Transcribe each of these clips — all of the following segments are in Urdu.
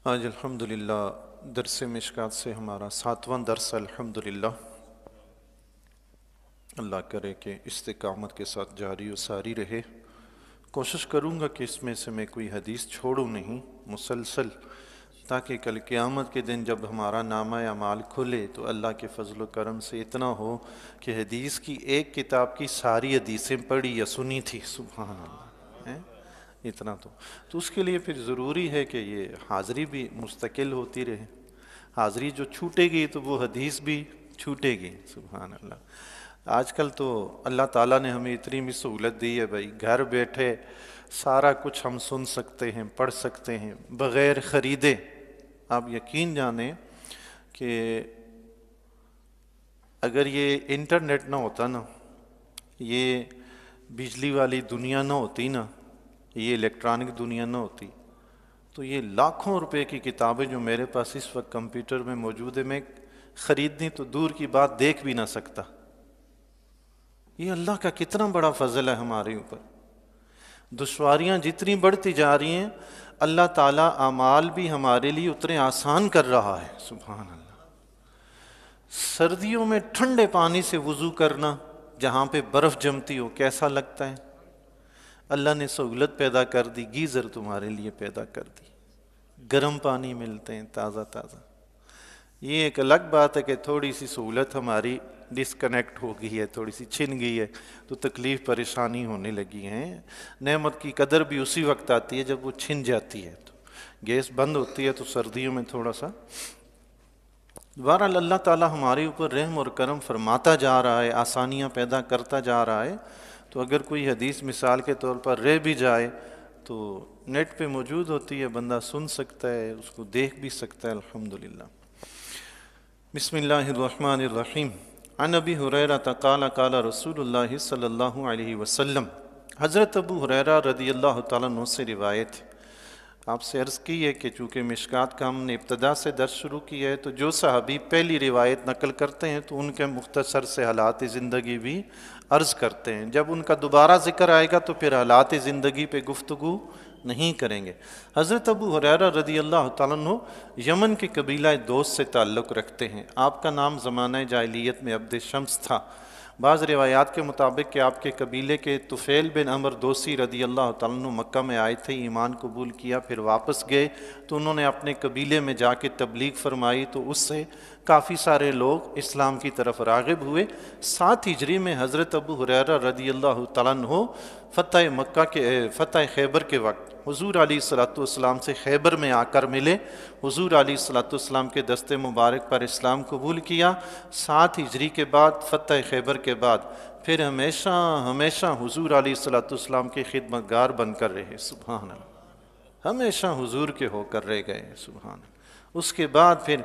آج الحمدللہ درس مشکات سے ہمارا 7واں درس الحمدللہ۔ اللہ کرے کہ استقامت کے ساتھ جاری و ساری رہے۔ کوشش کروں گا کہ اس میں سے میں کوئی حدیث چھوڑوں نہیں، مسلسل، تاکہ کل قیامت کے دن جب ہمارا نامہ اعمال کھلے تو اللہ کے فضل و کرم سے اتنا ہو کہ حدیث کی ایک کتاب کی ساری حدیثیں پڑھی یا سنی تھی۔ سبحان اللہ، اتنا تو اس کے لیے پھر ضروری ہے کہ یہ حاضری بھی مستقل ہوتی رہے۔ حاضری جو چھوٹے گی تو وہ حدیث بھی چھوٹے گی۔ سبحان اللہ۔ آج کل تو اللہ تعالیٰ نے ہمیں اتنی بھی سہولت دی ہے بھائی، گھر بیٹھے سارا کچھ ہم سن سکتے ہیں، پڑھ سکتے ہیں بغیر خریدے۔ آپ یقین جانیں کہ اگر یہ انٹرنیٹ نہ ہوتا نا، یہ بجلی والی دنیا نہ ہوتی نا، یہ الیکٹرانک دنیا نہ ہوتی، تو یہ لاکھوں روپے کی کتابیں جو میرے پاس اس وقت کمپیوٹر میں موجود ہے، میں خریدنی تو دور کی بات دیکھ بھی نہ سکتا۔ یہ اللہ کا کتنا بڑا فضل ہے ہمارے اوپر۔ دشواریاں جتنی بڑھتی جا رہی ہیں، اللہ تعالیٰ اعمال بھی ہمارے لیے اتنے آسان کر رہا ہے۔ سبحان اللہ۔ سردیوں میں ٹھنڈے پانی سے وضو کرنا جہاں پہ برف جمتی ہو کیسا لگتا ہے؟ اللہ نے سہولت پیدا کر دی، گیزر تمہارے لیے پیدا کر دی، گرم پانی ملتے ہیں تازہ تازہ۔ یہ ایک الگ بات ہے کہ تھوڑی سی سہولت ہماری ڈسکنیکٹ ہو گئی ہے، تھوڑی سی چھن گئی ہے تو تکلیف پریشانی ہونے لگی ہے۔ نعمت کی قدر بھی اسی وقت آتی ہے جب وہ چھن جاتی ہے۔ تو گیس بند ہوتی ہے تو سردیوں میں تھوڑا سا، بہرحال اللہ تعالیٰ ہمارے اوپر رحم اور کرم فرماتا جا رہا ہے، آسانیاں پیدا کرتا جا رہا ہے۔ تو اگر کوئی حدیث مثال کے طور پر رہ بھی جائے تو نیٹ پہ موجود ہوتی ہے، بندہ سن سکتا ہے، اس کو دیکھ بھی سکتا ہے۔ الحمدللہ۔ بسم اللہ الرحمن الرحیم۔ عن ابی ہریرہ قال قال رسول اللہ صلی اللہ علیہ وسلم۔ حضرت ابو ہریرہ رضی اللہ تعالیٰ عنہ سے روایت ہے۔ آپ سے عرض کی ہے کہ چونکہ مشکات کا ہم نے ابتدا سے درس شروع کیا ہے تو جو صحابی پہلی روایت نقل کرتے ہیں تو ان کے مختصر سے حالات زندگی بھی عرض کرتے ہیں۔ جب ان کا دوبارہ ذکر آئے گا تو پھر حالات زندگی پہ گفتگو نہیں کریں گے۔ حضرت ابو ہریرہ رضی اللہ تعالیٰ عنہ یمن کے قبیلہ دوس سے تعلق رکھتے ہیں۔ آپ کا نام زمانہ جاہلیت میں عبد شمس تھا۔ بعض روایات کے مطابق کہ آپ کے قبیلے کے طفیل بن عمر دوسی رضی اللہ تعالیٰ عنہ مکہ میں آئے تھے، ایمان قبول کیا، پھر واپس گئے تو انہوں نے اپنے قبیلے میں جا کے تبلیغ فرمائی تو اس سے کافی سارے لوگ اسلام کی طرف راغب ہوئے۔ 7 ہجری میں حضرت ابو ہریرہ رضی اللہ تعالیٰ عنہ فتح خیبر کے وقت حضور علیہ السلام سے خیبر میں آ کر ملے۔ حضور علیہ السلام کے دست مبارک پر اسلام قبول کیا۔ 7 ہجری کے بعد فتح خیبر کے بعد پھر ہمیشہ ہمیشہ حضور علیہ السلام کے خدمتگار بن کر رہے۔ سبحان اللہ۔ ہمیشہ حضور کے ہو کر رہ گئے۔ سبحان اللہ۔ اس کے بعد پھر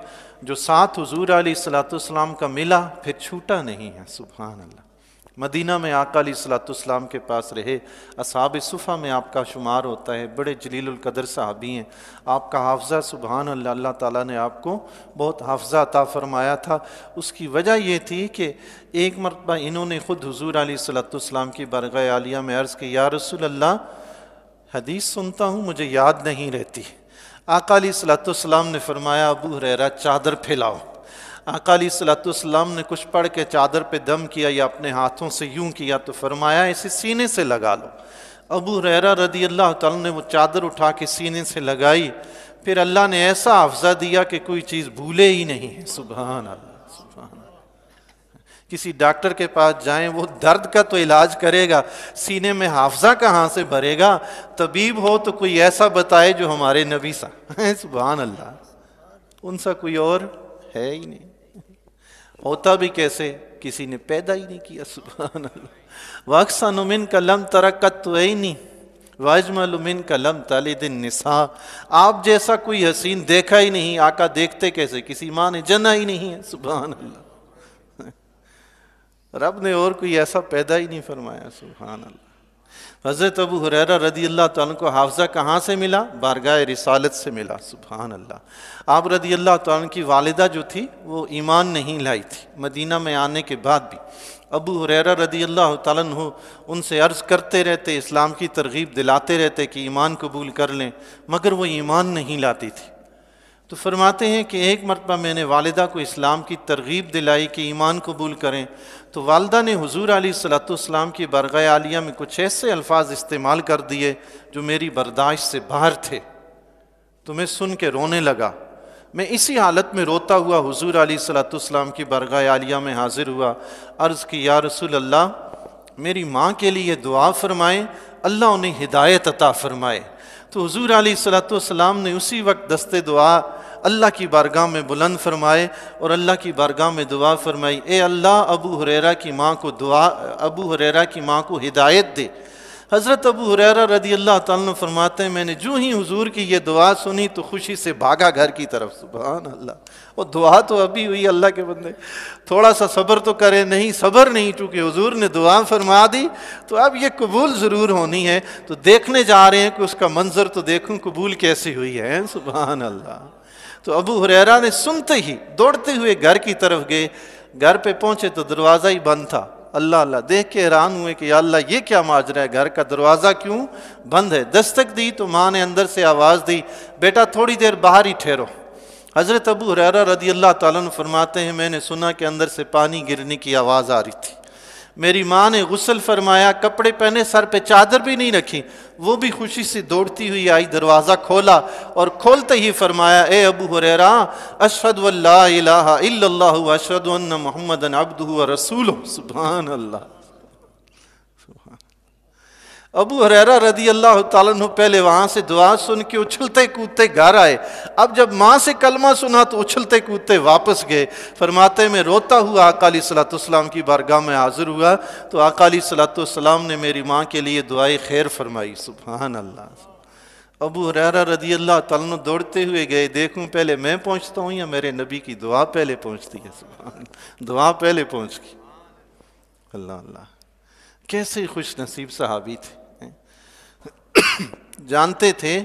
جو ساتھ حضور علیہ السلام کا ملا پھر چھوٹا نہیں ہے۔ سبحان اللہ۔ مدینہ میں آقا علیہ السلام کے پاس رہے، اصحاب صفہ میں آپ کا شمار ہوتا ہے، بڑے جلیل القدر صحابی ہیں۔ آپ کا حافظہ سبحان اللہ، اللہ تعالیٰ نے آپ کو بہت حافظہ عطا فرمایا تھا۔ اس کی وجہ یہ تھی کہ ایک مرتبہ انہوں نے خود حضور علیہ السلام کی بارگاہ عالیہ میں عرض کی، یا رسول اللہ حدیث سنتا ہوں مجھے یاد نہیں رہتی۔ آقا علیہ السلام نے فرمایا ابو ہریرہ چادر پھیلاؤ۔ آقا علیہ السلام نے کچھ پڑھ کے چادر پہ دم کیا یا اپنے ہاتھوں سے یوں کیا تو فرمایا اسے سینے سے لگا لو۔ ابو ہریرہ رضی اللہ تعالیٰ نے وہ چادر اٹھا کے سینے سے لگائی، پھر اللہ نے ایسا حافظہ دیا کہ کوئی چیز بھولے ہی نہیں ہے۔ سبحان اللہ، سبحان اللہ۔ کسی ڈاکٹر کے پاس جائیں، وہ درد کا تو علاج کرے گا، سینے میں حافظہ کہاں سے بھرے گا؟ طبیب ہو تو کوئی ایسا بتائے جو ہمارے نبی سا۔ سبحان اللہ، ان سا کوئی اور ہے ہی نہیں۔ ہوتا بھی کیسے؟ کسی نے پیدا ہی نہیں کیا۔ سبحان اللہ۔ وَأَحْسَنُ مِنْكَ لَمْ تَرَ قَطُّ عَيْنِي وَأَجْمَلُ مِنْكَ لَمْ تَلِدِ النِّسَاءُ۔ آپ جیسا کوئی حسین دیکھا ہی نہیں۔ آقا دیکھتے کیسے؟ کسی ماں نے جنا ہی نہیں ہے۔ سبحان اللہ۔ رب نے اور کوئی ایسا پیدا ہی نہیں فرمایا۔ سبحان اللہ۔ حضرت ابو ہریرہ رضی اللہ تعالیٰ کو حافظہ کہاں سے ملا؟ بارگاہ رسالت سے ملا۔ سبحان اللہ۔ آپ رضی اللہ تعالیٰ کی والدہ جو تھی وہ ایمان نہیں لائی تھی۔ مدینہ میں آنے کے بعد بھی ابو ہریرہ رضی اللہ تعالیٰ عنہ ان سے عرض کرتے رہتے، اسلام کی ترغیب دلاتے رہتے کہ ایمان قبول کر لیں، مگر وہ ایمان نہیں لاتی تھی۔ تو فرماتے ہیں کہ ایک مرتبہ میں نے والدہ کو اسلام کی ترغیب دلائی کہ ایمان قبول کریں، تو والدہ نے حضور علیہ الصلوۃ والسلام کی بارگاہ عالیہ میں کچھ ایسے الفاظ استعمال کر دیے جو میری برداشت سے باہر تھے، تو میں سن کے رونے لگا۔ میں اسی حالت میں روتا ہوا حضور علیہ الصلوۃ والسلام کی بارگاہ عالیہ میں حاضر ہوا، عرض کی یا رسول اللہ میری ماں کے لیے دعا فرمائیں، اللہ انہیں ہدایت عطا فرمائے۔ تو حضور علیہ الصلوۃ والسلام نے اسی وقت دست دعا اللہ کی بارگاہ میں بلند فرمائے اور اللہ کی بارگاہ میں دعا فرمائی، اے اللہ ابو ہریرہ کی ماں کو ہدایت دے۔ حضرت ابو ہریرہ رضی اللہ تعالیٰ عنہ فرماتے ہیں میں نے جو ہی حضور کی یہ دعا سنی تو خوشی سے بھاگا گھر کی طرف۔ سبحان اللہ، وہ دعا تو ابھی ہوئی، اللہ کے بندے تھوڑا سا صبر تو کرے، نہیں صبر نہیں، چونکہ حضور نے دعا فرما دی تو اب یہ قبول ضرور ہونی ہے، تو دیکھنے جا رہے ہیں کہ اس کا منظر تو دیکھوں قبول کیسی ہوئی ہے۔ سبحان اللہ۔ تو ابو ہریرہ نے سنتے ہی دوڑتے ہوئے گھر کی طرف گئے، گھر پہ پہنچے تو دروازہ ہی بند تھا۔ اللہ اللہ دیکھ کے حیران ہوئے کہ یا اللہ یہ کیا ماجرا ہے، گھر کا دروازہ کیوں بند ہے؟ دستک دی تو ماں نے اندر سے آواز دی، بیٹا تھوڑی دیر باہر ہی ٹھہرو۔ حضرت ابو ہریرہ رضی اللہ تعالیٰ عنہ فرماتے ہیں میں نے سنا کہ اندر سے پانی گرنے کی آواز آ رہی تھی۔ میری ماں نے غسل فرمایا، کپڑے پہنے، سر پہ چادر بھی نہیں رکھی، وہ بھی خوشی سے دوڑتی ہوئی آئی، دروازہ کھولا اور کھولتے ہی فرمایا اے ابو ہریرہ اشہد ان لا الہ الا اللہ واشہد ان محمدًا عبدہ ورسولہ۔ سبحان اللہ۔ ابو ہریرہ رضی اللہ تعالیٰ عنہ پہلے وہاں سے دعا سن کے اچھلتے کودتے گھر آئے، اب جب ماں سے کلمہ سنا تو اچھلتے کودتے واپس گئے۔ فرماتے میں روتا ہوا آقا علیہ الصلوۃ والسلام کی بارگاہ میں حاضر ہوا تو آقا علیہ الصلوۃ والسلام نے میری ماں کے لیے دعائے خیر فرمائی۔ سبحان اللہ۔ ابو ہریرہ رضی اللہ تعالیٰ عنہ دوڑتے ہوئے گئے، دیکھوں پہلے میں پہنچتا ہوں یا میرے نبی کی دعا پہلے پہنچتی ہے۔ سبحان اللہ، دعا پہلے پہنچ گئی۔ اللہ اللہ، کیسے خوش نصیب صحابی تھے، جانتے تھے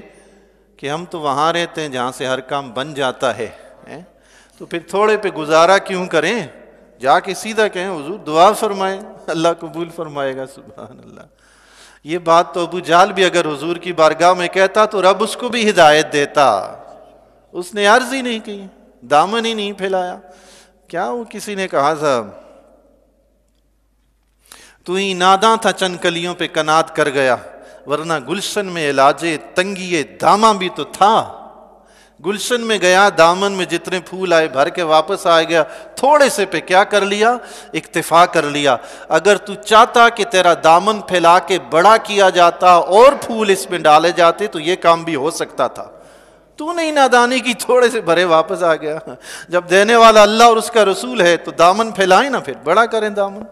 کہ ہم تو وہاں رہتے ہیں جہاں سے ہر کام بن جاتا ہے، تو پھر تھوڑے پہ گزارا کیوں کریں، جا کے سیدھا کہیں حضور دعا فرمائیں، اللہ قبول فرمائے گا۔ سبحان اللہ۔ یہ بات تو ابو جہل بھی اگر حضور کی بارگاہ میں کہتا تو رب اس کو بھی ہدایت دیتا، اس نے عرض ہی نہیں کی، دامن ہی نہیں پھیلایا۔ کیا وہ کسی نے کہا تھا تو ہی ناداں تھا چند کلیوں پہ کنات کر گیا، ورنہ گلشن میں علاج تنگی داماں بھی تو تھا۔ گلشن میں گیا، دامن میں جتنے پھول آئے بھر کے واپس آ گیا، تھوڑے سے پہ کیا کر لیا، اکتفا کر لیا۔ اگر تو چاہتا کہ تیرا دامن پھیلا کے بڑا کیا جاتا اور پھول اس میں ڈالے جاتے تو یہ کام بھی ہو سکتا تھا، تو نہیں نادانی کی، تھوڑے سے بھرے واپس آ گیا۔ جب دینے والا اللہ اور اس کا رسول ہے تو دامن پھیلائیں نا، پھر بڑا کریں دامن۔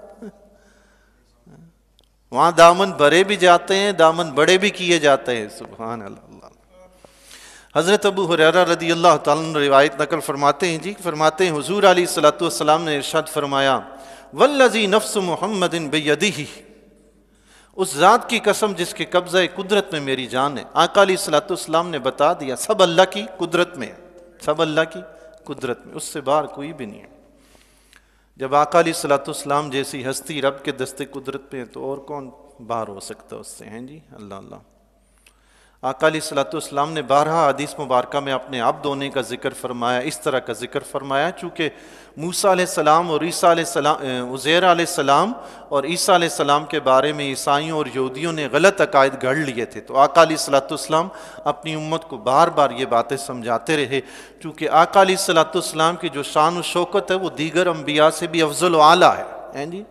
وہاں دامن بھرے بھی جاتے ہیں، دامن بڑے بھی کیے جاتے ہیں۔ سبحان اللہ۔ حضرت ابو ہریرہ رضی اللہ تعالیٰ عنہ روایت نقل فرماتے ہیں فرماتے ہیں حضور علیہ الصلوۃ والسلام نے ارشاد فرمایا والذی نفس محمد بیدہ، اس ذات کی قسم جس کے قبضہ قدرت میں میری جان ہے۔ آقا علیہ الصلوۃ والسلام نے بتا دیا سب اللہ کی قدرت میں، سب اللہ کی قدرت میں، اس سے باہر کوئی بھی نہیں ہے۔ جب آقا علیہ الصلوۃ والسلام جیسی ہستی رب کے دست قدرت پہ تو اور کون باہر ہو سکتا اس سے، ہیں جی؟ اللہ اللہ۔ آقا علیہ الصلوۃ والسلام نے بارہا حدیث مبارکہ میں اپنے عبد ہونے کا ذکر فرمایا، اس طرح کا ذکر فرمایا چونکہ موسیٰ علیہ السلام اور عیسیٰ علیہ السلام، عزیر علیہ السلام اور عیسیٰ علیہ السلام کے بارے میں عیسائیوں اور یہودیوں نے غلط عقائد گھڑ لیے تھے، تو آقا علیہ الصلوۃ والسلام اپنی امت کو بار بار یہ باتیں سمجھاتے رہے، چونکہ آقا علیہ الصلوۃ والسلام کی جو شان و شوکت ہے وہ دیگر انبیاء سے بھی افضل و اعلیٰ ہے، ہیں جی؟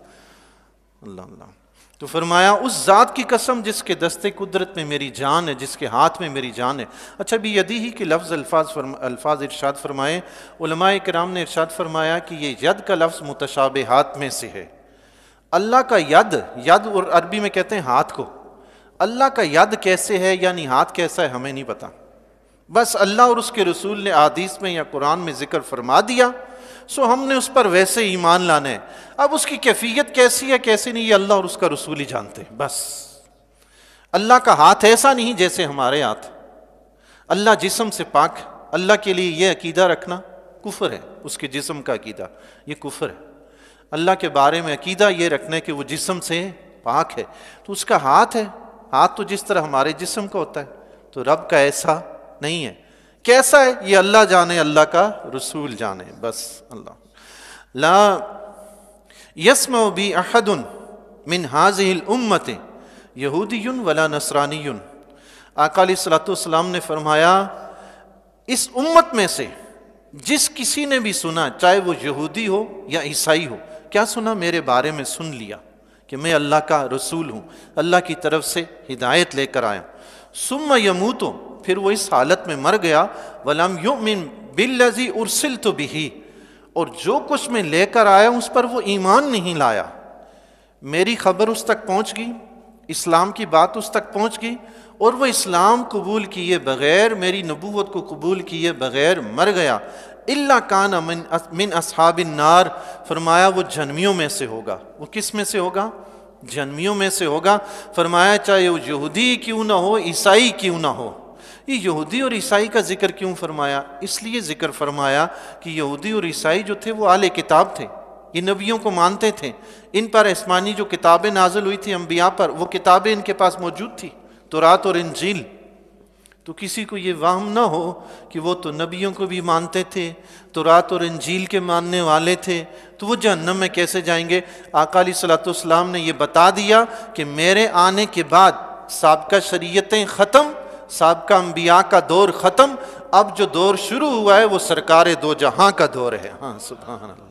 اللہ اللہ۔ تو فرمایا اس ذات کی قسم جس کے دست قدرت میں میری جان ہے، جس کے ہاتھ میں میری جان ہے۔ اچھا بھی یدی ہی کے لفظ الفاظ ارشاد فرمائے، علماء کرام نے ارشاد فرمایا کہ یہ ید کا لفظ متشابہات میں سے ہے۔ اللہ کا ید اور عربی میں کہتے ہیں ہاتھ کو، اللہ کا ید کیسے ہے یعنی ہاتھ کیسا ہے ہمیں نہیں پتا، بس اللہ اور اس کے رسول نے احادیث میں یا قرآن میں ذکر فرما دیا، سو ہم نے اس پر ویسے ایمان لانا ہے۔ اب اس کی کیفیت کیسی ہے کیسی نہیں یہ اللہ اور اس کا رسول ہی جانتے ہیں۔ بس اللہ کا ہاتھ ایسا نہیں جیسے ہمارے ہاتھ، اللہ جسم سے پاک، اللہ کے لیے یہ عقیدہ رکھنا کفر ہے، اس کے جسم کا عقیدہ یہ کفر ہے۔ اللہ کے بارے میں عقیدہ یہ رکھنا ہے کہ وہ جسم سے پاک ہے، تو اس کا ہاتھ ہے، ہاتھ تو جس طرح ہمارے جسم کا ہوتا ہے، تو رب کا ایسا نہیں ہے۔ کیسا ہے یہ اللہ جانے، اللہ کا رسول جانے، بس اللہ۔ لا یسمع بی احد من هذه الامت یہودی ولا نصرانی۔ آقا علیہ الصلوۃ والسلام نے فرمایا اس امت میں سے جس کسی نے بھی سنا، چاہے وہ یہودی ہو یا عیسائی ہو، کیا سنا؟ میرے بارے میں سن لیا کہ میں اللہ کا رسول ہوں، اللہ کی طرف سے ہدایت لے کر آیا، ثم یموت، پھر وہ اس حالت میں مر گیا، ولم یؤمن بالذی ارسلت بہ، اور جو کچھ میں لے کر آیا اس پر وہ ایمان نہیں لایا، میری خبر اس تک پہنچ گئی، اسلام کی بات اس تک پہنچ گئی، اور وہ اسلام قبول کیے بغیر، میری نبوت کو قبول کیے بغیر مر گیا، الا کان من اصحاب النار، فرمایا وہ جہنمیوں میں سے ہوگا۔ وہ کس میں سے ہوگا؟ جہنمیوں میں سے ہوگا۔ فرمایا چاہے وہ یہودی کیوں نہ ہو، عیسائی کیوں نہ ہو۔ یہ یہودی اور عیسائی کا ذکر کیوں فرمایا؟ اس لیے ذکر فرمایا کہ یہودی اور عیسائی جو تھے وہ اہل کتاب تھے، یہ نبیوں کو مانتے تھے، ان پر آسمانی جو کتابیں نازل ہوئی تھی انبیاء پر، وہ کتابیں ان کے پاس موجود تھی، تورات اور انجیل۔ تو کسی کو یہ وہم نہ ہو کہ وہ تو نبیوں کو بھی مانتے تھے، تورات اور انجیل کے ماننے والے تھے، تو وہ جہنم میں کیسے جائیں گے؟ آقا علیہ الصلوۃ والسلام نے یہ بتا دیا کہ میرے آنے کے بعد سابقہ شریعتیں ختم، سابقہ انبیاء کا دور ختم، اب جو دور شروع ہوا ہے وہ سرکار دو جہاں کا دور ہے۔ ہاں سبحان اللہ۔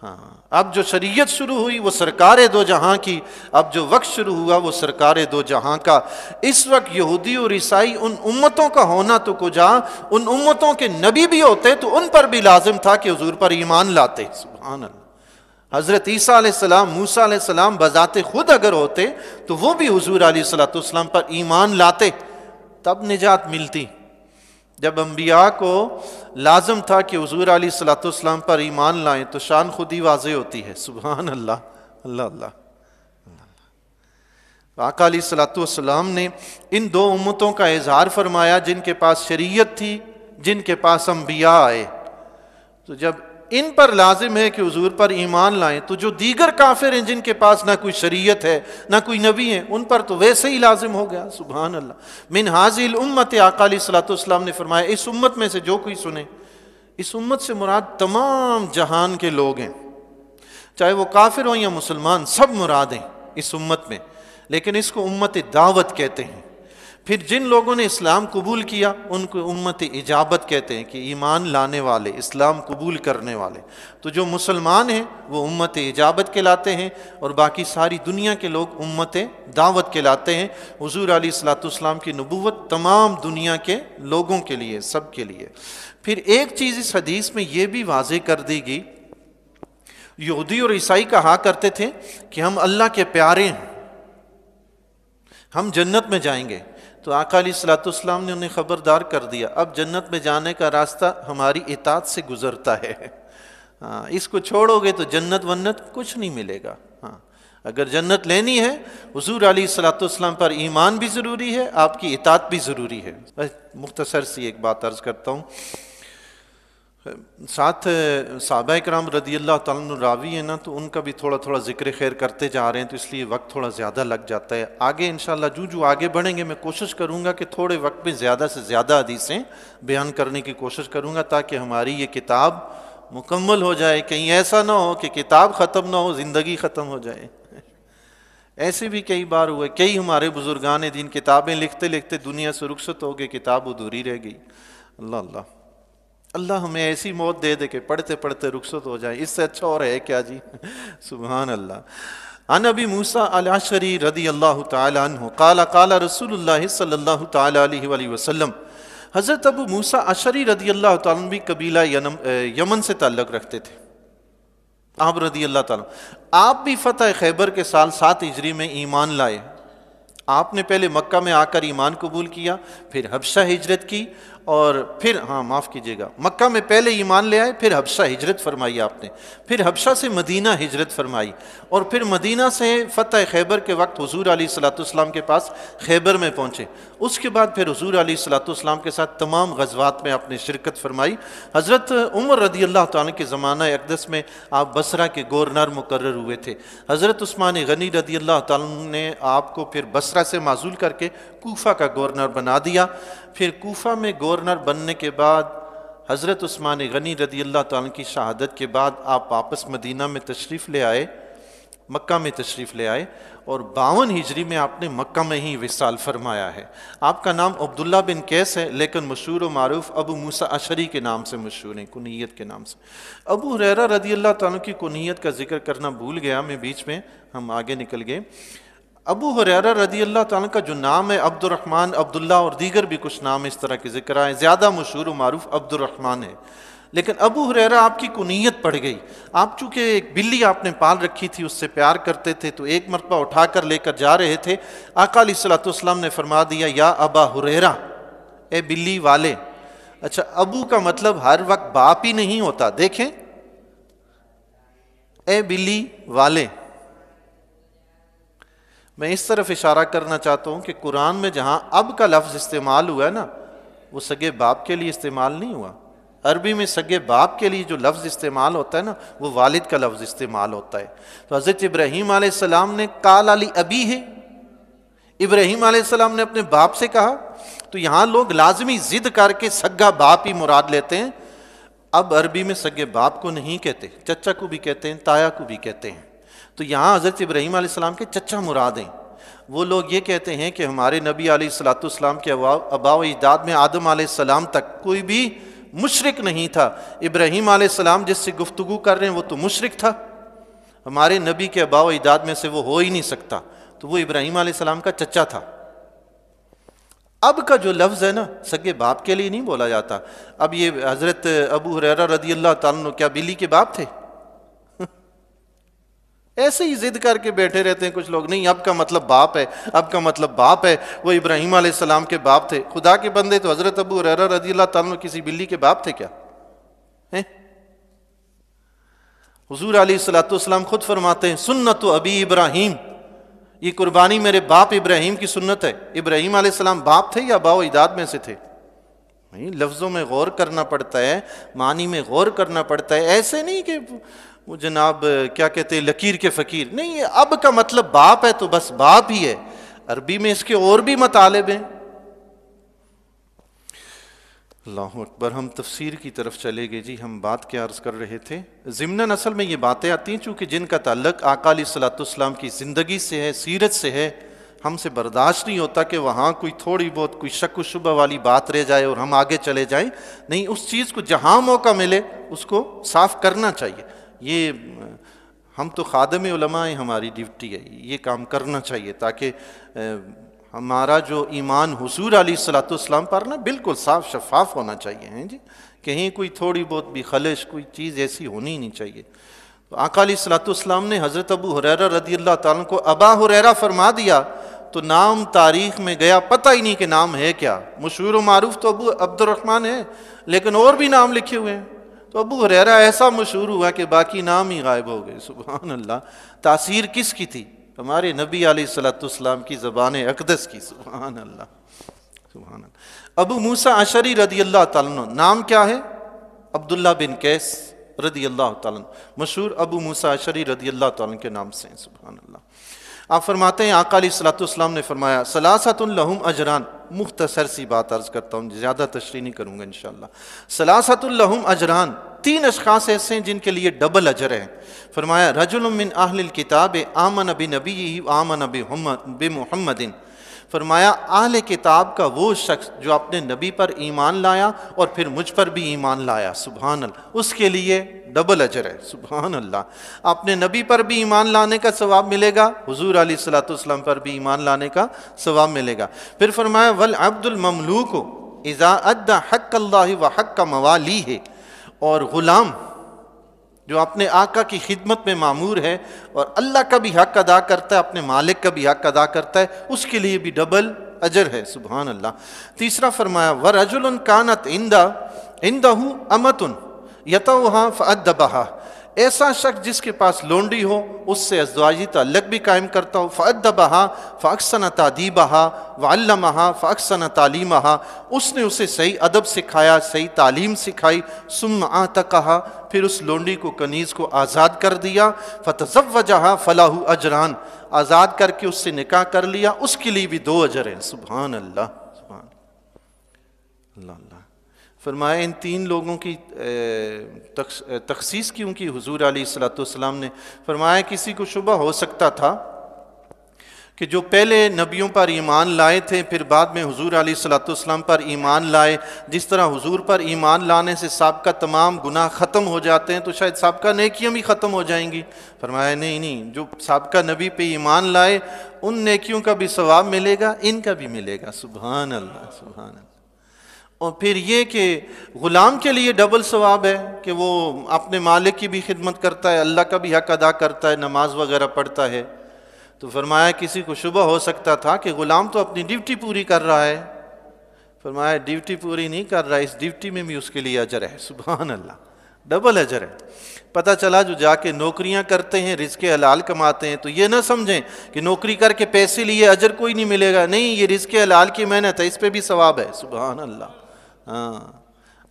ہاں اب جو شریعت شروع ہوئی وہ سرکار دو جہاں کی، اب جو وقت شروع ہوا وہ سرکار دو جہاں کا۔ اس وقت یہودی اور عیسائی ان امتوں کا ہونا تو کجا، ان امتوں کے نبی بھی ہوتے تو ان پر بھی لازم تھا کہ حضور پر ایمان لاتے۔ سبحان اللہ۔ حضرت عیسیٰ علیہ السلام، موسیٰ علیہ السلام بذات خود اگر ہوتے تو وہ بھی حضور علیہ الصلوۃ والسلام پر ایمان لاتے، تب نجات ملتی۔ جب انبیاء کو لازم تھا کہ حضور علیہ الصلوۃ والسلام پر ایمان لائیں تو شان خود ہی واضح ہوتی ہے۔ سبحان اللہ، اللہ اللہ۔ آقا علیہ الصلوۃ والسلام نے ان دو امتوں کا اظہار فرمایا جن کے پاس شریعت تھی، جن کے پاس انبیاء آئے، تو جب ان پر لازم ہے کہ حضور پر ایمان لائیں تو جو دیگر کافر ہیں جن کے پاس نہ کوئی شریعت ہے نہ کوئی نبی ہے، ان پر تو ویسے ہی لازم ہو گیا۔ سبحان اللہ۔ من ہذه الامت، آقا علیہ الصلوۃ والسلام نے فرمایا اس امت میں سے جو کوئی سنے، اس امت سے مراد تمام جہان کے لوگ ہیں، چاہے وہ کافر ہوں یا مسلمان، سب مراد ہیں اس امت میں، لیکن اس کو امت دعوت کہتے ہیں۔ پھر جن لوگوں نے اسلام قبول کیا ان کو امت اجابت کہتے ہیں کہ ایمان لانے والے، اسلام قبول کرنے والے۔ تو جو مسلمان ہیں وہ امت اجابت کہلاتے ہیں، اور باقی ساری دنیا کے لوگ امت دعوت کہلاتے ہیں۔ حضور علیہ الصلوۃ والسلام کی نبوت تمام دنیا کے لوگوں کے لیے، سب کے لیے۔ پھر ایک چیز اس حدیث میں یہ بھی واضح کر دی گئی، یہودی اور عیسائی کہا کرتے تھے کہ ہم اللہ کے پیارے ہیں، ہم جنت میں جائیں گے، تو آقا علیہ الصلوۃ والسلام نے انہیں خبردار کر دیا اب جنت میں جانے کا راستہ ہماری اطاعت سے گزرتا ہے۔ ہاں اس کو چھوڑو گے تو جنت ونت کچھ نہیں ملے گا۔ ہاں اگر جنت لینی ہے حضور علیہ الصلوۃ والسلام پر ایمان بھی ضروری ہے، آپ کی اطاعت بھی ضروری ہے۔ مختصر سی ایک بات عرض کرتا ہوں، ساتھ صحابہ کرام رضی اللہ تعالیٰ عنہ راوی ہیں نا، تو ان کا بھی تھوڑا تھوڑا ذکر خیر کرتے جا رہے ہیں، تو اس لیے وقت تھوڑا زیادہ لگ جاتا ہے۔ آگے انشاءاللہ جو آگے بڑھیں گے میں کوشش کروں گا کہ تھوڑے وقت میں زیادہ سے زیادہ حدیثیں بیان کرنے کی کوشش کروں گا تاکہ ہماری یہ کتاب مکمل ہو جائے۔ کہیں ایسا نہ ہو کہ کتاب ختم نہ ہو زندگی ختم ہو جائے۔ ایسے بھی کئی بار ہوئے، کئی ہمارے بزرگان دین کتابیں لکھتے لکھتے دنیا سے رخصت ہو گئے، کتاب ادھوری رہ گئی۔ اللہ اللہ، اللہ ہمیں ایسی موت دے دے کہ پڑھتے پڑھتے رخصت ہو جائے، اس سے اچھا اور ہے کیا جی۔ سبحان اللہ۔ عن ابی موسیٰ الاشعری رضی اللہ تعالی عنہ قال قال رسول اللہ صلی اللہ تعالی علیہ وآلہ وسلم، حضرت ابو موسیٰ اشعری رضی اللہ تعالیٰ عنہ بھی قبیلہ یمن سے تعلق رکھتے تھے۔ آپ رضی اللہ تعالیٰ، آپ بھی فتح خیبر کے سال 7 ہجری میں ایمان لائے۔ آپ نے پہلے مکہ میں آ کر ایمان قبول کیا، پھر حبشہ ہجرت کی، اور پھر معاف کیجیے گا، مکہ میں پہلے ایمان لے آئے، پھر حبشہ ہجرت فرمائی آپ نے، پھر حبشہ سے مدینہ ہجرت فرمائی، اور پھر مدینہ سے فتح خیبر کے وقت حضور علیہ الصلوۃ والسلام کے پاس خیبر میں پہنچے۔ اس کے بعد پھر حضور علیہ الصلوۃ والسلام کے ساتھ تمام غزوات میں آپ نے شرکت فرمائی۔ حضرت عمر رضی اللہ تعالیٰ کے زمانہ اقدس میں آپ بصرہ کے گورنر مقرر ہوئے تھے۔ حضرت عثمان غنی رضی اللہ تعالیٰ نے آپ کو پھر بصرہ سے معزول کر کے کوفہ کا گورنر بنا دیا۔ پھر کوفہ میں گورنر بننے کے بعد حضرت عثمان غنی رضی اللہ تعالیٰ کی شہادت کے بعد آپ واپس مدینہ میں تشریف لے آئے، مکہ میں تشریف لے آئے، اور 52 ہجری میں آپ نے مکہ میں ہی وصال فرمایا ہے۔ آپ کا نام عبداللہ بن قیس ہے، لیکن مشہور و معروف ابو موسیٰ اشعری کے نام سے مشہور ہیں، کنیت کے نام سے۔ ابو ہریرہ رضی اللہ تعالیٰ کی کنیت کا ذکر کرنا بھول گیا میں، بیچ میں ہم آگے نکل گئے۔ ابو ہریرہ رضی اللہ تعالیٰ کا جو نام ہے عبد الرحمن، عبداللہ اور دیگر بھی کچھ نام اس طرح کے ذکر آئے، زیادہ مشہور و معروف عبد الرحمن ہے، لیکن ابو ہریرہ آپ کی کنیت پڑ گئی۔ آپ چونکہ ایک بلی آپ نے پال رکھی تھی، اس سے پیار کرتے تھے، تو ایک مرتبہ اٹھا کر لے کر جا رہے تھے، آقا علیہ الصلوۃ والسلام نے فرما دیا یا ابا ہریرہ، اے بلی والے۔ اچھا، ابو کا مطلب ہر وقت باپ ہی نہیں ہوتا، دیکھیں، اے بلی والے۔ میں اس طرف اشارہ کرنا چاہتا ہوں کہ قرآن میں جہاں اب کا لفظ استعمال ہوا ہے نا، وہ سگے باپ کے لیے استعمال نہیں ہوا۔ عربی میں سگے باپ کے لیے جو لفظ استعمال ہوتا ہے نا، وہ والد کا لفظ استعمال ہوتا ہے۔ تو حضرت ابراہیم علیہ السلام نے قال علی ابی ہے، ابراہیم علیہ السلام نے اپنے باپ سے کہا، تو یہاں لوگ لازمی ضد کر کے سگا باپ ہی مراد لیتے ہیں۔ اب عربی میں سگے باپ کو نہیں کہتے، چچا کو بھی کہتے ہیں، تایا کو بھی کہتے ہیں۔ تو یہاں حضرت ابراہیم علیہ السلام کے چچا مراد ہیں۔ وہ لوگ یہ کہتے ہیں کہ ہمارے نبی علیہ الصلوۃ والسلام کے آباء و اجداد میں آدم علیہ السلام تک کوئی بھی مشرک نہیں تھا۔ ابراہیم علیہ السلام جس سے گفتگو کر رہے ہیں وہ تو مشرک تھا، ہمارے نبی کے آباء و اجداد میں سے وہ ہو ہی نہیں سکتا، تو وہ ابراہیم علیہ السلام کا چچا تھا۔ اب کا جو لفظ ہے نا، سگے باپ کے لیے نہیں بولا جاتا۔ اب یہ حضرت ابو ہریرہ رضی اللہ تعالیٰ عنہ کیا بلی کے باپ تھے؟ ایسے ہی ضد کر کے بیٹھے رہتے ہیں کچھ لوگ، نہیں اب کا مطلب باپ ہے، اب کا مطلب باپ ہے، وہ ابراہیم علیہ السلام کے باپ تھے۔ خدا کے بندے، تو حضرت ابو ہریرہ رضی اللہ تعالیٰ عنہ کسی بلی کے باپ تھے کیا؟ حضور علیہ الصلوۃ والسلام خود فرماتے ہیں سنت ابی ابراہیم، یہ قربانی میرے باپ ابراہیم کی سنت ہے۔ ابراہیم علیہ السلام باپ تھے یا آباء و اجداد میں سے تھے؟ لفظوں میں غور کرنا پڑتا ہے، معنی میں غور کرنا پڑتا ہے، ایسے نہیں کہ وہ جناب کیا کہتے ہیں لکیر کے فقیر، نہیں، اب کا مطلب باپ ہے تو بس باپ ہی ہے۔ عربی میں اس کے اور بھی مطالب ہیں۔ اللہ اکبر، ہم تفسیر کی طرف چلے گئے۔ جی ہم بات کیا عرض کر رہے تھے؟ ضمناً اصل میں یہ باتیں آتی ہیں چونکہ جن کا تعلق آقا علیہ الصلوۃ والسلام کی زندگی سے ہے، سیرت سے ہے، ہم سے برداشت نہیں ہوتا کہ وہاں کوئی تھوڑی بہت کوئی شک و شبہ والی بات رہ جائے اور ہم آگے چلے جائیں۔ نہیں، اس چیز کو جہاں موقع ملے اس کو صاف کرنا چاہیے۔ یہ ہم تو خادم علماء ہیں، ہماری ڈیوٹی ہے، یہ کام کرنا چاہیے تاکہ ہمارا جو ایمان حضور علیہ الصلوۃ والسلام پر نا بالکل صاف شفاف ہونا چاہیے ہیں جی، کہیں کوئی تھوڑی بہت بھی خلش، کوئی چیز ایسی ہونی نہیں چاہیے۔ تو آقا علیہ الصلوۃ والسلام نے حضرت ابو ہریرہ رضی اللہ تعالیٰ کو ابا ہریرہ فرما دیا، تو نام تاریخ میں گیا، پتہ ہی نہیں کہ نام ہے کیا۔ مشہور و معروف تو ابو عبد الرحمن ہے، لیکن اور بھی نام لکھے ہوئے ہیں، تو ابو ہریرہ ایسا مشہور ہوا کہ باقی نام ہی غائب ہو گئے۔ سبحان اللہ، تاثیر کس کی تھی؟ ہمارے نبی علیہ الصلوۃ والسلام کی زبان اقدس کی۔ سبحان اللہ، سبحان اللہ۔ ابو موسیٰ اشعری رضی اللہ تعالیٰ عنہ، نام کیا ہے؟ عبداللہ بن قیس رضی اللہ تعالیٰ عنہ، مشہور ابو موسیٰ اشعری رضی اللہ تعالیٰ عنہ کے نام سے ہیں۔ سبحان اللہ۔ آپ فرماتے ہیں آقا علیہ الصلوۃ والسلام نے فرمایا ثلاثۃ لہم اجران، مختصر سی بات عرض کرتا ہوں، زیادہ تشریح نہیں کروں گا انشاءاللہ۔ ثلاثۃ لہم اجران، 3 اشخاص ایسے ہیں جن کے لیے ڈبل اجر ہے۔ فرمایا رجل من اہل الکتاب آمن بنبیہ وآمن بمحمد، فرمایا اہل کتاب کا وہ شخص جو اپنے نبی پر ایمان لایا اور پھر مجھ پر بھی ایمان لایا، سبحان اللہ، اس کے لیے ڈبل اجر ہے۔ سبحان اللہ، اپنے نبی پر بھی ایمان لانے کا ثواب ملے گا، حضور علیہ الصلوۃ والسلام پر بھی ایمان لانے کا ثواب ملے گا۔ پھر فرمایا والعبد المملوک اذا ادى حق اللہ وحق موالیہ، اور غلام جو اپنے آقا کی خدمت میں معمور ہے اور اللہ کا بھی حق ادا کرتا ہے، اپنے مالک کا بھی حق ادا کرتا ہے، اس کے لیے بھی ڈبل اجر ہے۔ سبحان اللہ۔ تیسرا فرمایا وَرَجُلٌ كَانَتْ عِنْدَهُ أَمَةٌ يَطَوْهَا فَأَدَّبَهَا، ایسا شخص جس کے پاس لونڈی ہو، اس سے ازدواجی تعلق بھی قائم کرتا ہو، فَأَدَّبَهَا فَأَحْسَنَ تَأْدِيبَهَا وَعَلَّمَهَا فَأَحْسَنَ تَعْلِيمَهَا، اس نے اسے صحیح ادب سکھایا، صحیح تعلیم سکھائی، ثُمَّ أَعْتَقَهَا، پھر اس لونڈی کو کنیز کو آزاد کر دیا، فَتَزَوَّجَهَا فَلَهُ أَجْرَانِ، آزاد کر کے اس سے نکاح کر لیا، اس کے لیے بھی 2 اجر ہیں۔ سبحان اللہ، سبحان۔ اللہ اللہ۔ فرمایا ان تین لوگوں کی تخصیص کیوں کی حضور علیہ الصلوۃ والسلام نے؟ فرمایا کسی کو شبہ ہو سکتا تھا کہ جو پہلے نبیوں پر ایمان لائے تھے پھر بعد میں حضور علیہ الصلوۃ والسلام پر ایمان لائے، جس طرح حضور پر ایمان لانے سے سابقہ تمام گناہ ختم ہو جاتے ہیں تو شاید سابقہ نیکیاں بھی ختم ہو جائیں گی۔ فرمایا نہیں، جو سابقہ نبی پہ ایمان لائے ان نیکیوں کا بھی ثواب ملے گا، ان کا بھی ملے گا۔ سبحان اللہ سبحان اللہ۔ اور پھر یہ کہ غلام کے لیے ڈبل ثواب ہے کہ وہ اپنے مالک کی بھی خدمت کرتا ہے، اللہ کا بھی حق ادا کرتا ہے، نماز وغیرہ پڑھتا ہے۔ تو فرمایا کسی کو شبہ ہو سکتا تھا کہ غلام تو اپنی ڈیوٹی پوری کر رہا ہے، فرمایا ڈیوٹی پوری نہیں کر رہا ہے، اس ڈیوٹی میں بھی اس کے لیے اجر ہے۔ سبحان اللہ، ڈبل اجر ہے۔ پتہ چلا جو جا کے نوکریاں کرتے ہیں، رزق حلال کماتے ہیں، تو یہ نہ سمجھیں کہ نوکری کر کے پیسے لیے اجر کوئی نہیں ملے گا، نہیں، یہ رزق حلال کی محنت ہے، اس پہ بھی ثواب ہے۔ سبحان اللہ۔ ہاں،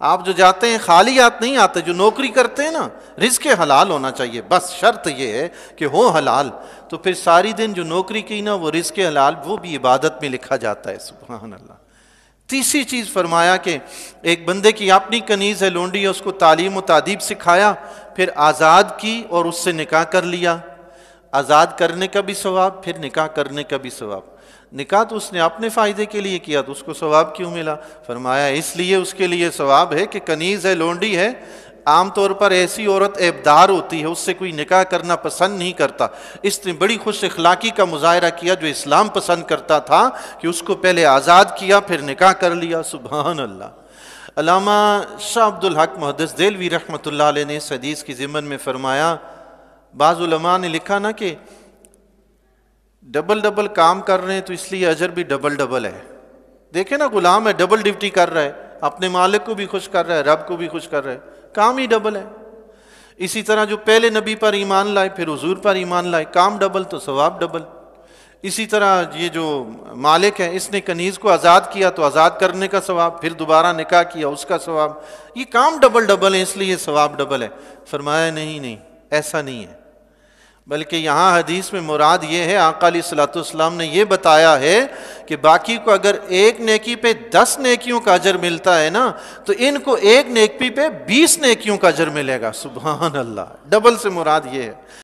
آپ جو جاتے ہیں خالی ہاتھ نہیں آتے، جو نوکری کرتے ہیں نا، رزق حلال ہونا چاہیے، بس شرط یہ ہے کہ ہو حلال، تو پھر ساری دن جو نوکری کی نا وہ رزق حلال، وہ بھی عبادت میں لکھا جاتا ہے۔ سبحان اللہ۔ تیسری چیز فرمایا کہ ایک بندے کی اپنی کنیز ہے، لونڈی ہے، اس کو تعلیم و تادیب سکھایا، پھر آزاد کی اور اس سے نکاح کر لیا، آزاد کرنے کا بھی ثواب، پھر نکاح کرنے کا بھی ثواب۔ نکاح تو اس نے اپنے فائدے کے لیے کیا تو اس کو ثواب کیوں ملا؟ فرمایا اس لیے اس کے لیے ثواب ہے کہ کنیز ہے، لونڈی ہے، عام طور پر ایسی عورت عیبدار ہوتی ہے، اس سے کوئی نکاح کرنا پسند نہیں کرتا، اس نے بڑی خوش اخلاقی کا مظاہرہ کیا جو اسلام پسند کرتا تھا کہ اس کو پہلے آزاد کیا پھر نکاح کر لیا۔ سبحان اللہ۔ علامہ شاہ عبد الحق محدث دہلوی رحمۃ اللہ علیہ نے اس حدیث کی ضمن میں فرمایا، بعض علماء نے لکھا نا کہ ڈبل کام کر رہے ہیں تو اس لیے اجر بھی ڈبل ہے۔ دیکھیں نا، غلام ہے، ڈبل ڈیوٹی کر رہا ہے، اپنے مالک کو بھی خوش کر رہا ہے، رب کو بھی خوش کر رہا ہے، کام ہی ڈبل ہے۔ اسی طرح جو پہلے نبی پر ایمان لائے پھر حضور پر ایمان لائے، کام ڈبل تو ثواب ڈبل۔ اسی طرح یہ جو مالک ہے، اس نے کنیز کو آزاد کیا تو آزاد کرنے کا ثواب، پھر دوبارہ نکاح کیا اس کا ثواب، یہ کام ڈبل ہے، اس لیے ثواب ڈبل ہے۔ فرمایا نہیں، ایسا نہیں ہے، بلکہ یہاں حدیث میں مراد یہ ہے، آقا علیہ الصلوۃ والسلام نے یہ بتایا ہے کہ باقی کو اگر ایک نیکی پہ 10 نیکیوں کا اجر ملتا ہے نا، تو ان کو ایک نیکی پہ 20 نیکیوں کا اجر ملے گا۔ سبحان اللہ، ڈبل سے مراد یہ ہے۔